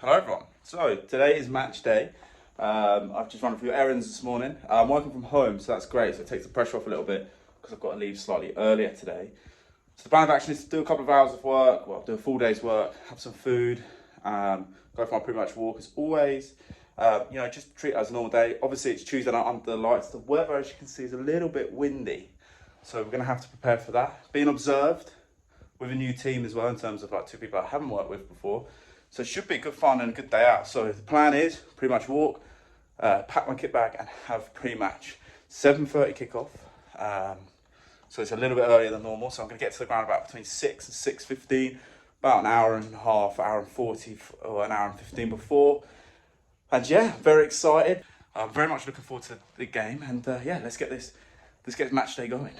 Hello everyone. So today is match day. I've just run a few errands this morning. I'm working from home, so that's great. So it takes the pressure off a little bit because I've got to leave slightly earlier today. So the plan of action is to do a couple of hours of work, well, do a full day's work, have some food, go for my pre-match walk as always. Just treat it as a normal day. Obviously it's Tuesday night under the lights. The weather, as you can see, is a little bit windy. So we're going to have to prepare for that. Being observed with a new team as well, in terms of like two people I haven't worked with before. So it should be good fun and a good day out. So the plan is pre-match walk, pack my kit bag and have pre-match. 7:30 kickoff. So it's a little bit earlier than normal. So I'm going to get to the ground about between 6 and 6:15, about an hour and a half, hour and 40, or an hour and 15 before. And yeah, very excited. I'm very much looking forward to the game. And let's get this match day going.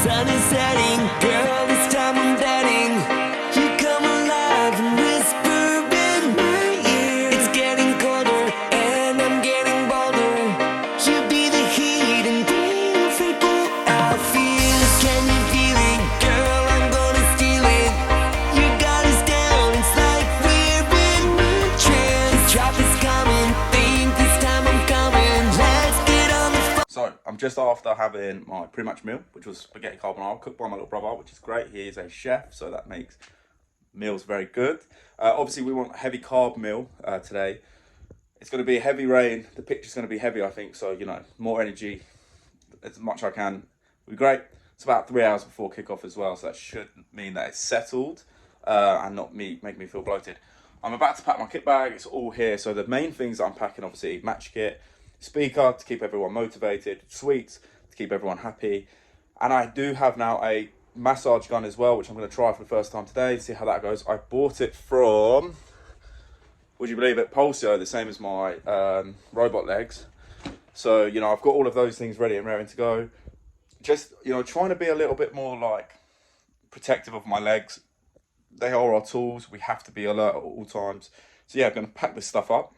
Sun is setting, girl, this time I'm betting you come alive and whisper in my ear. It's getting colder and I'm getting bolder. You be the heat and be afraid what I feel. Can you feel it, girl? I'm gonna steal it. You got us down, it's like we're in a trance. Drop is coming, think this time I'm coming. Let's get on the phone. So I'm just after having my pre-match meal, which was spaghetti carbonara, cooked by my little brother, which is great. He is a chef, so that makes meals very good. Obviously, we want a heavy carb meal today. It's going to be a heavy rain. The pitch is going to be heavy, I think. So, more energy, as much I can, will be great. It's about 3 hours before kickoff as well, so that should mean that it's settled and not make me feel bloated. I'm about to pack my kit bag. It's all here. So the main things that I'm packing, obviously, match kit, speaker to keep everyone motivated, sweets to keep everyone happy, and I do have now a massage gun as well, which I'm going to try for the first time today, see how that goes. I bought it from, would you believe it, Pulsio, the same as my robot legs. So I've got all of those things ready and raring to go. Just trying to be a little bit more like protective of my legs. They are our tools. We have to be alert at all times. So yeah, I'm going to pack this stuff up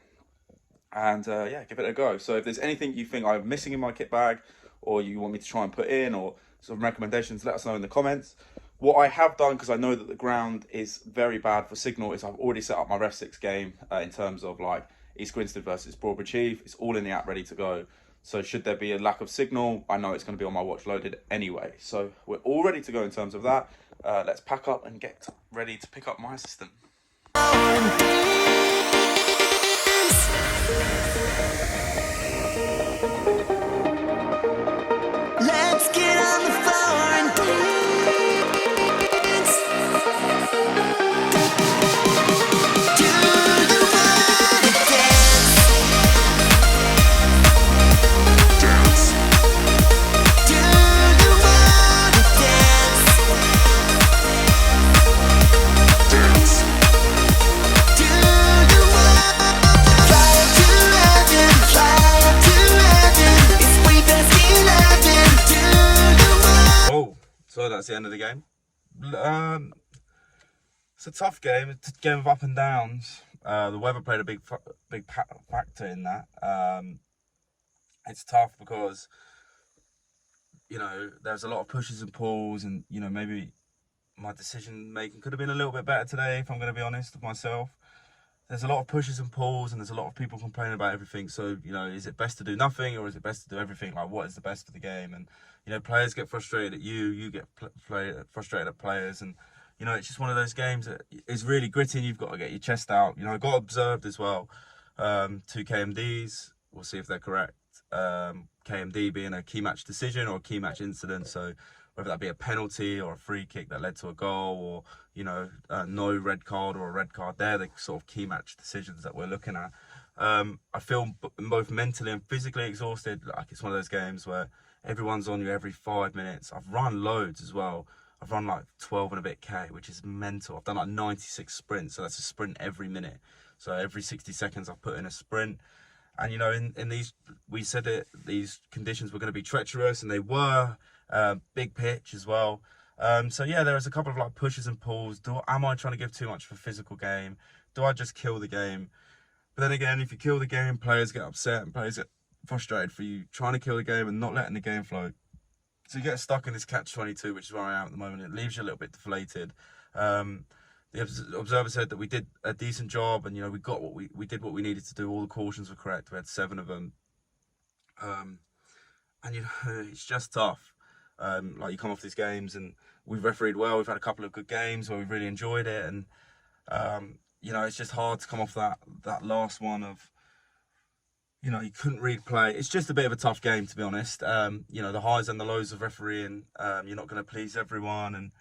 and give it a go. So if there's anything you think I'm missing in my kit bag, or you want me to try and put in, or some recommendations, let us know in the comments. What I have done, because I know that the ground is very bad for signal, is I've already set up my REFSIX game in terms of like East Grinstead versus Broadbridge Heath. It's all in the app ready to go. So should there be a lack of signal, I know it's going to be on my watch loaded anyway. So we're all ready to go in terms of that. Let's pack up and get ready to pick up my assistant. Let's get on the floor and dance. Do the water dance. Dance. Do the water dance. Dance. Do the water. Fly up to heaven, fly up to heaven. It's way past 11. Oh, so that's the end of the game. It's a tough game. It's a game of up and downs. The weather played a big factor in that. It's tough because there's a lot of pushes and pulls, and maybe my decision making could have been a little bit better today, if I'm going to be honest with myself. There's a lot of pushes and pulls, and there's a lot of people complaining about everything. So, is it best to do nothing, or is it best to do everything? Like, what is the best for the game? And, players get frustrated at you get frustrated at players. And, it's just one of those games that is really gritty, and you've got to get your chest out. I got observed as well. 2 KMDs, we'll see if they're correct. KMD being a key match decision or a key match incident. So, whether that be a penalty or a free kick that led to a goal, or, no red card or a red card, they're the sort of key match decisions that we're looking at. I feel both mentally and physically exhausted. Like, it's one of those games where everyone's on you every 5 minutes. I've run loads as well. I've run like 12 and a bit K, which is mental. I've done like 96 sprints, so that's a sprint every minute. So every 60 seconds I've put in a sprint. And, in these, we said that these conditions were going to be treacherous, and they were. Big pitch as well. So yeah, there was a couple of like pushes and pulls. Am I trying to give too much for physical game? do I just kill the game? But then again, if you kill the game, players get upset and players get frustrated for you trying to kill the game and not letting the game flow. So you get stuck in this catch-22, which is where I am at the moment. It leaves you a little bit deflated. The observer said that we did a decent job, and we got what we did what we needed to do. All the cautions were correct. We had 7 of them, and it's just tough. Like, you come off these games, and we've refereed well. We've had a couple of good games where we've really enjoyed it, and it's just hard to come off that last one of, you couldn't read play. It's just a bit of a tough game, to be honest. The highs and the lows of refereeing. You're not going to please everyone, and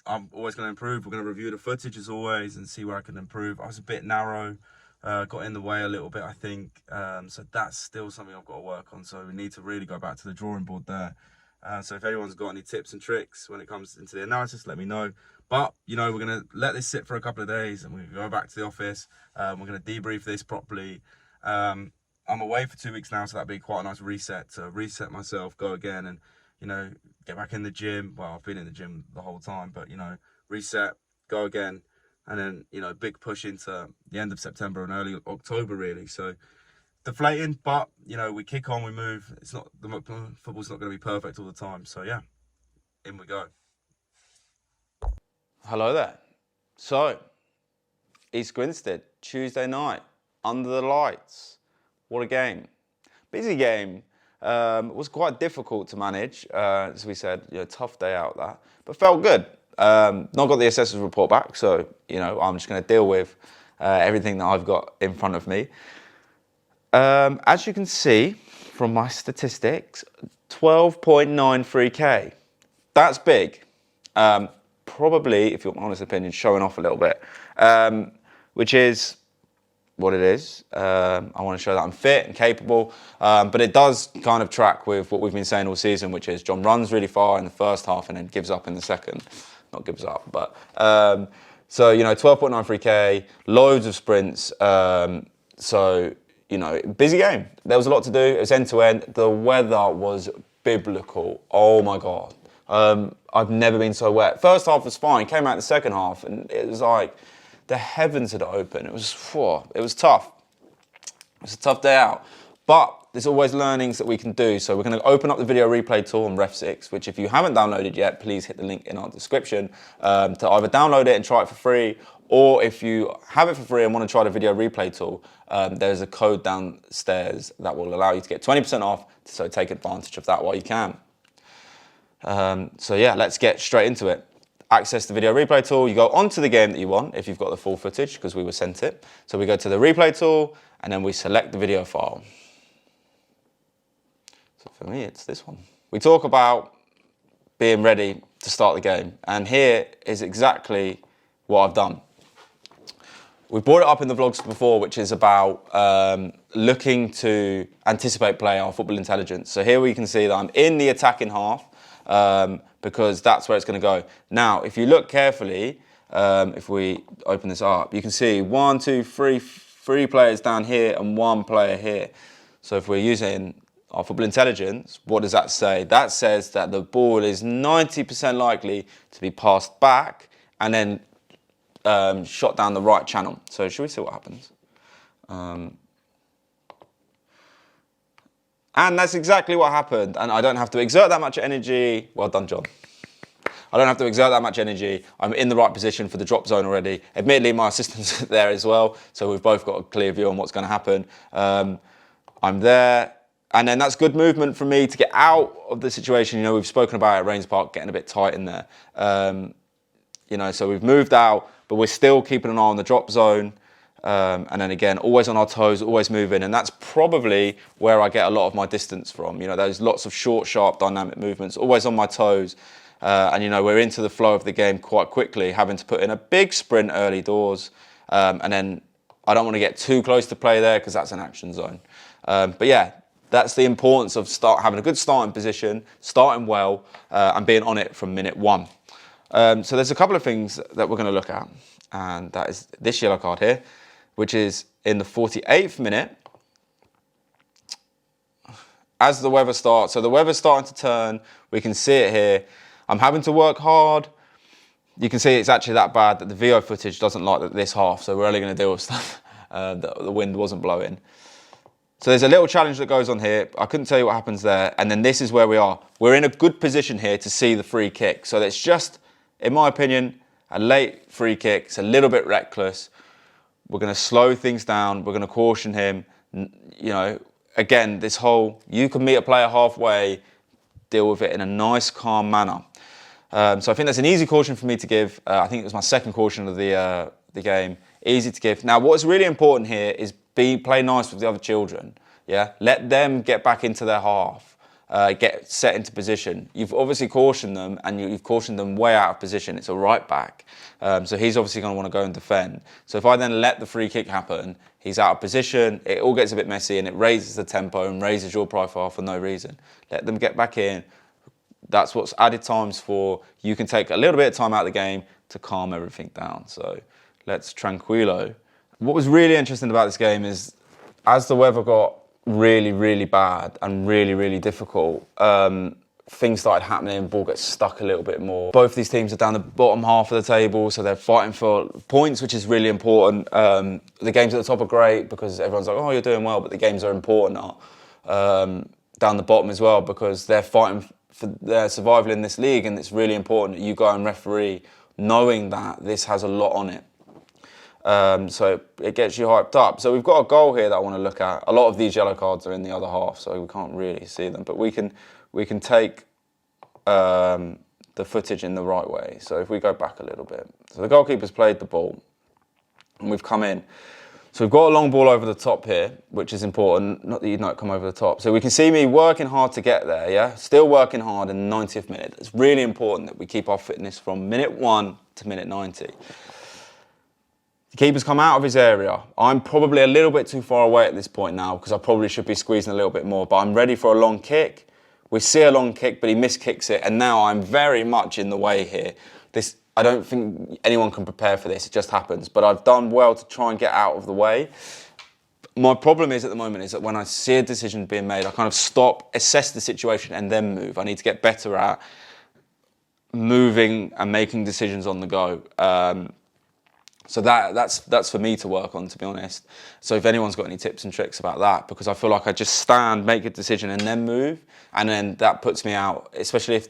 I'm always going to improve. We're going to review the footage as always and see where I can improve. I was a bit narrow, got in the way a little bit, I think. So that's still something I've got to work on. So we need to really go back to the drawing board there. So if anyone's got any tips and tricks when it comes into the analysis, let me know. But, we're going to let this sit for a couple of days, and we're going to go back to the office. We're going to debrief this properly. I'm away for 2 weeks now, so that'd be quite a nice reset to reset myself, go again, and, get back in the gym. Well, I've been in the gym the whole time, but, reset, go again, and then, big push into the end of September and early October, really. So deflating, but, we kick on, we move. It's not, the football's not going to be perfect all the time. So, yeah, in we go. Hello there. So, East Grinstead, Tuesday night, under the lights. What a game. Busy game. It was quite difficult to manage, as we said, tough day out that, but felt good. Not got the assessor's report back, so, I'm just going to deal with everything that I've got in front of me. As you can see from my statistics, 12.93k. That's big. Probably, if you're my honest opinion, showing off a little bit, which is what it is. I want to show that I'm fit and capable, but it does kind of track with what we've been saying all season, which is John runs really far in the first half and then gives up in the second. Not gives up, but so 12.93k, loads of sprints. So busy game. There was a lot to do. It was end to end. The weather was biblical. Oh my God. I've never been so wet. First half was fine. Came out the second half, and it was like the heavens had opened. It was tough. It was a tough day out. But there's always learnings that we can do. So we're going to open up the video replay tool on REFSIX, which if you haven't downloaded yet, please hit the link in our description to either download it and try it for free, or if you have it for free and want to try the video replay tool, there's a code downstairs that will allow you to get 20% off. So take advantage of that while you can. So yeah, let's get straight into it. Access the video replay tool. You go onto the game that you want if you've got the full footage, because we were sent it. So we go to the replay tool and then we select the video file. So for me, it's this one. We talk about being ready to start the game, and here is exactly what I've done. We've brought it up in the vlogs before, which is about looking to anticipate play, our football intelligence. So here we can see that I'm in the attacking half, because that's where it's going to go. Now, if you look carefully, if we open this up, you can see 1, 2, 3 players down here and 1 player here. So if we're using our football intelligence, what does that say? That says that the ball is 90% likely to be passed back and then shot down the right channel. So should we see what happens? And that's exactly what happened. And I don't have to exert that much energy. Well done, John. I don't have to exert that much energy. I'm in the right position for the drop zone already. Admittedly, my assistant's there as well, so we've both got a clear view on what's going to happen. I'm there. And then that's good movement for me to get out of the situation. We've spoken about it at Rains Park, getting a bit tight in there. So we've moved out, but we're still keeping an eye on the drop zone. And then again, always on our toes, always moving. And that's probably where I get a lot of my distance from. There's lots of short, sharp, dynamic movements, always on my toes. And we're into the flow of the game quite quickly, having to put in a big sprint early doors. And then I don't want to get too close to play there because that's an action zone. But yeah, that's the importance of having a good starting position, starting well, and being on it from minute 1. So there's a couple of things that we're going to look at, and that is this yellow card here, which is in the 48th minute, as the weather starts. So the weather's starting to turn. We can see it here. I'm having to work hard. you can see it's actually that bad that the VO footage doesn't like this half, so we're only going to deal with stuff that the wind wasn't blowing. So there's a little challenge that goes on here. I couldn't tell you what happens there. And then this is where we are. We're in a good position here to see the free kick. So it's just, in my opinion, a late free kick. It's a little bit reckless. We're going to slow things down. We're going to caution him. You know, again, this whole, you can meet a player halfway, deal with it in a nice, calm manner. So I think that's an easy caution for me to give. I think it was my second caution of the game. Easy to give. Now, what's really important here is play nice with the other children. Yeah, let them get back into their half, get set into position. You've obviously cautioned them, and you've cautioned them way out of position. It's a right back, so he's obviously going to want to go and defend. So if I then let the free kick happen, he's out of position. It all gets a bit messy, and it raises the tempo and raises your profile for no reason. Let them get back in. That's what's added times for. You can take a little bit of time out of the game to calm everything down. So let's tranquilo. What was really interesting about this game is, as the weather got really, really bad and really, really difficult, things started happening, ball gets stuck a little bit more. Both these teams are down the bottom half of the table, so they're fighting for points, which is really important. The games at the top are great because everyone's like, oh, you're doing well, but the games are important down the bottom as well, because they're fighting for their survival in this league, and it's really important that you go and referee knowing that this has a lot on it. So it gets you hyped up. So we've got a goal here that I want to look at. A lot of these yellow cards are in the other half, so we can't really see them. But we can take the footage in the right way. So if we go back a little bit. So the goalkeeper's played the ball, and we've come in. So we've got a long ball over the top here, which is important. Not that you'd not come over the top. So we can see me working hard to get there, yeah? Still working hard in the 90th minute. It's really important that we keep our fitness from minute 1 to minute 90. The keeper's come out of his area. I'm probably a little bit too far away at this point now because I probably should be squeezing a little bit more, but I'm ready for a long kick. We see a long kick, but he miskicks it, and now I'm very much in the way here. I don't think anyone can prepare for this, it just happens, but I've done well to try and get out of the way. My problem is at the moment is that when I see a decision being made, I kind of stop, assess the situation, and then move. I need to get better at moving and making decisions on the go. So that's for me to work on, to be honest. So if anyone's got any tips and tricks about that, because I feel like I just stand, make a decision, and then move, and then that puts me out, especially if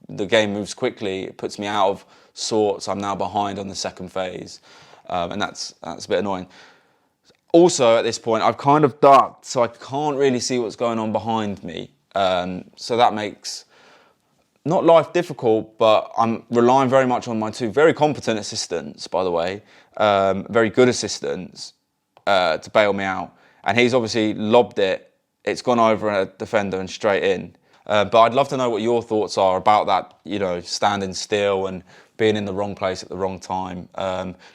the game moves quickly, it puts me out of sorts. I'm now behind on the second phase, and that's a bit annoying. Also, at this point, I've kind of ducked, so I can't really see what's going on behind me. So that makes not life difficult, but I'm relying very much on my two very competent assistants, by the way, very good assistants, to bail me out. And he's obviously lobbed it. It's gone over a defender and straight in. But I'd love to know what your thoughts are about that, you know, standing still and being in the wrong place at the wrong time.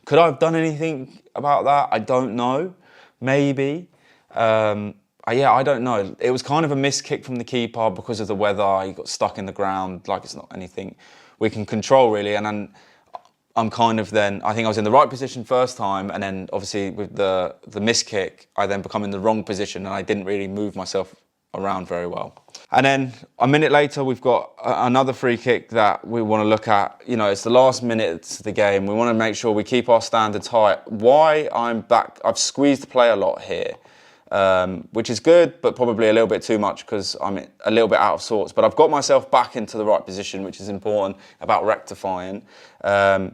Could I have done anything about that? I don't know. Maybe. Yeah, I don't know. It was kind of a missed kick from the keeper because of the weather. He got stuck in the ground, like it's not anything we can control really. And then I'm kind of then, I think I was in the right position first time, and then obviously with the missed kick, I then become in the wrong position and I didn't really move myself around very well. And then a minute later, we've got another free kick that we want to look at. You know, it's the last minutes of the game. We want to make sure we keep our standards high. Why I'm back, I've squeezed the play a lot here. Which is good, but probably a little bit too much because I'm a little bit out of sorts. But I've got myself back into the right position, which is important about rectifying. And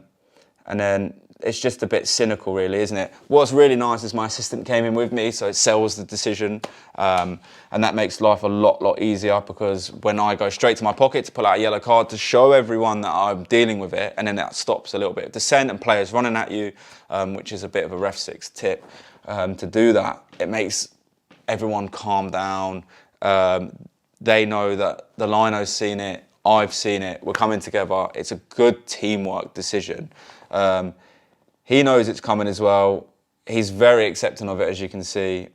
then it's just a bit cynical, really, isn't it? What's really nice is my assistant came in with me, so it sells the decision. And that makes life a lot easier, because when I go straight to my pocket to pull out a yellow card to show everyone that I'm dealing with it, and then that stops a little bit of dissent and players running at you, which is a bit of a REFSIX tip. To do that, it makes everyone calm down. They know that the lino's seen it, I've seen it, we're coming together. It's a good teamwork decision. He knows it's coming as well. He's very accepting of it, as you can see.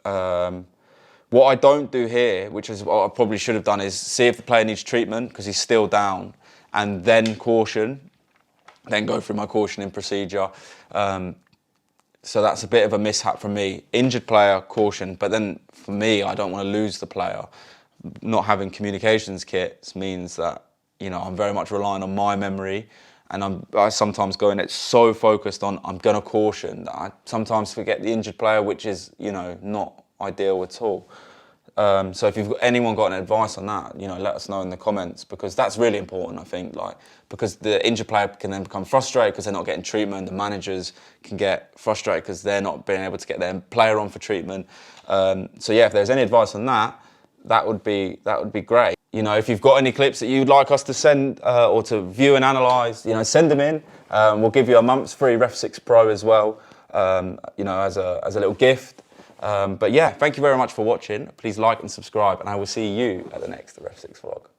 What I don't do here, which is what I probably should have done, is see if the player needs treatment because he's still down, and then caution, then go through my cautioning procedure. So that's a bit of a mishap from me. Injured player, caution, but then for me, I don't want to lose the player. Not having communications kits means that, you know, I'm very much relying on my memory and I sometimes go in it so focused on I'm going to caution that I sometimes forget the injured player, which is, you know, not ideal at all. So if anyone got any advice on that, you know, let us know in the comments, because that's really important, I think, like, because the injured player can then become frustrated because they're not getting treatment. The managers can get frustrated because they're not being able to get their player on for treatment. So yeah, if there's any advice on that, that would be great. You know, if you've got any clips that you'd like us to send or to view and analyse, you know, send them in. We'll give you a month's free REFSIX Pro as well, you know, as a little gift. But yeah, thank you very much for watching. Please like and subscribe, and I will see you at the next REFSIX vlog.